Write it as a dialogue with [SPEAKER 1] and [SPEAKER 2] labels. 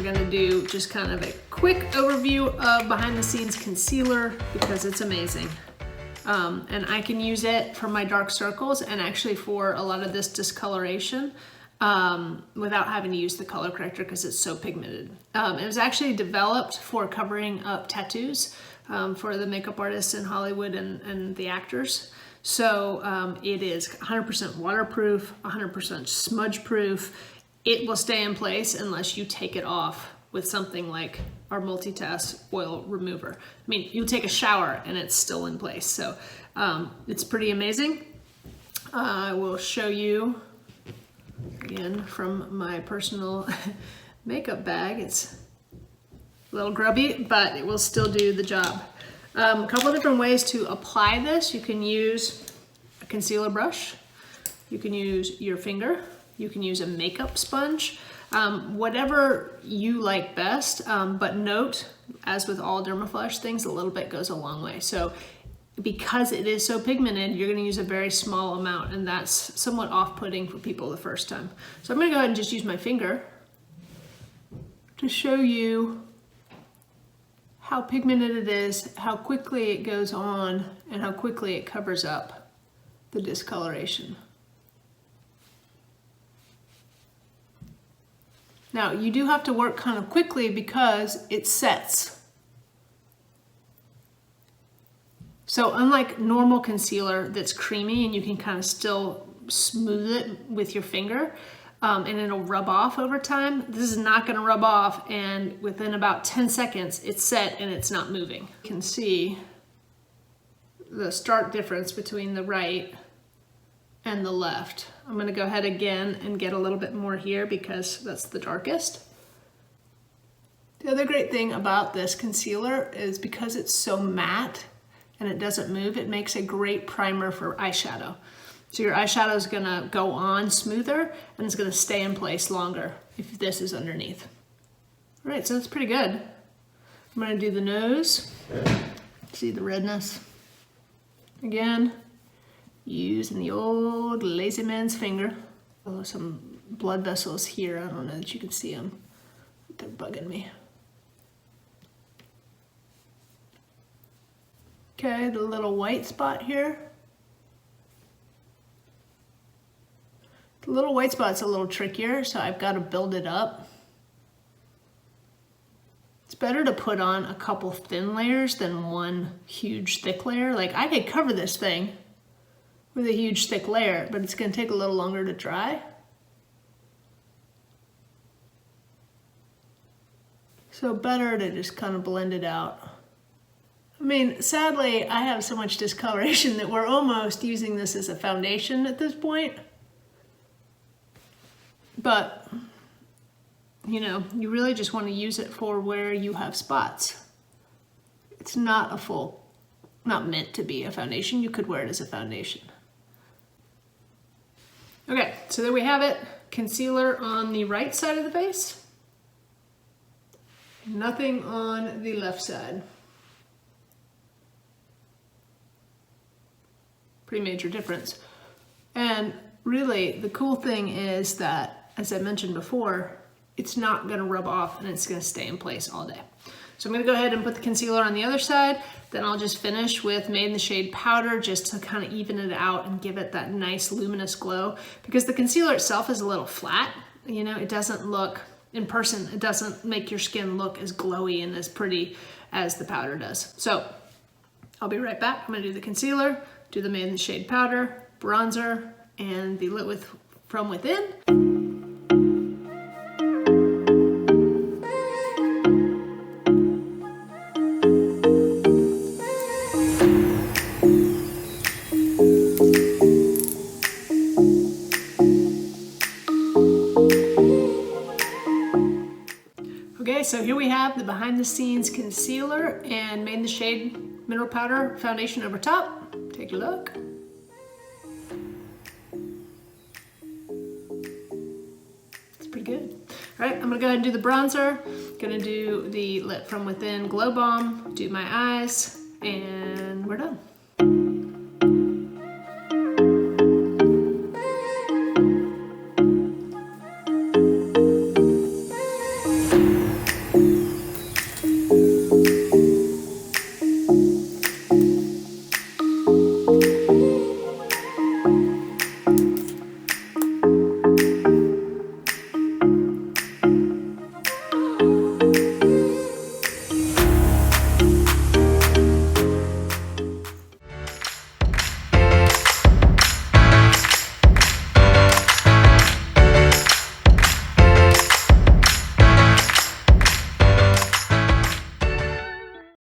[SPEAKER 1] we're gonna do just kind of a quick overview of behind the scenes concealer because it's amazing. And I can use it for my dark circles and actually for a lot of this discoloration without having to use the color corrector because it's so pigmented. It was actually developed for covering up tattoos for the makeup artists in Hollywood and the actors. So it is 100% waterproof, 100% smudge proof. It will stay in place unless you take it off with something like our multitask oil remover. I mean, you'll take a shower and it's still in place. So it's pretty amazing. I will show you again from my personal makeup bag. It's a little grubby, but it will still do the job. A couple of different ways to apply this. You can use a concealer brush. You can use your finger. You can use a makeup sponge. Whatever you like best, but note, as with all Dermaflash things, a little bit goes a long way. So because it is so pigmented, you're gonna use a very small amount, and that's somewhat off-putting for people the first time. So I'm gonna go ahead and just use my finger to show you how pigmented it is, how quickly it goes on, and how quickly it covers up the discoloration. Now, you do have to work kind of quickly because it sets. So unlike normal concealer that's creamy and you can kind of still smooth it with your finger and it'll rub off over time, this is not gonna rub off, and within about 10 seconds, it's set and it's not moving. You can see the stark difference between the right and the left. I'm gonna go ahead again and get a little bit more here because that's the darkest. The other great thing about this concealer is because it's so matte and it doesn't move, it makes a great primer for eyeshadow. So your eyeshadow is gonna go on smoother and it's gonna stay in place longer if this is underneath. All right, so that's pretty good. I'm gonna do the nose. See the redness? Again, using the old lazy man's finger. Oh, some blood vessels here. I don't know that you can see them. They're bugging me. Okay, the little white spot here. The little white spot's a little trickier, so I've got to build it up. It's better to put on a couple thin layers than one huge thick layer. Like, I could cover this thing with a huge thick layer, but it's gonna take a little longer to dry. So better to just kind of blend it out. I mean, sadly, I have so much discoloration that we're almost using this as a foundation at this point. But, you know, you really just want to use it for where you have spots. It's not not meant to be a foundation. You could wear it as a foundation. Okay, so there we have it. Concealer on the right side of the face. Nothing on the left side. Pretty major difference. And really, the cool thing is that, as I mentioned before, it's not gonna rub off and it's gonna stay in place all day. So I'm gonna go ahead and put the concealer on the other side, then I'll just finish with Made in the Shade powder just to kind of even it out and give it that nice luminous glow. Because the concealer itself is a little flat, you know, it doesn't look, in person, it doesn't make your skin look as glowy and as pretty as the powder does. So I'll be right back. I'm gonna do the concealer, do the Made in the Shade powder, bronzer, and the Lit with From Within. Okay, so here we have the behind the scenes concealer and Made in the Shade mineral powder foundation over top. Take a look. It's pretty good. All right, I'm gonna go ahead and do the bronzer. Gonna do the Lit From Within Glow Bomb, do my eyes, and we're done.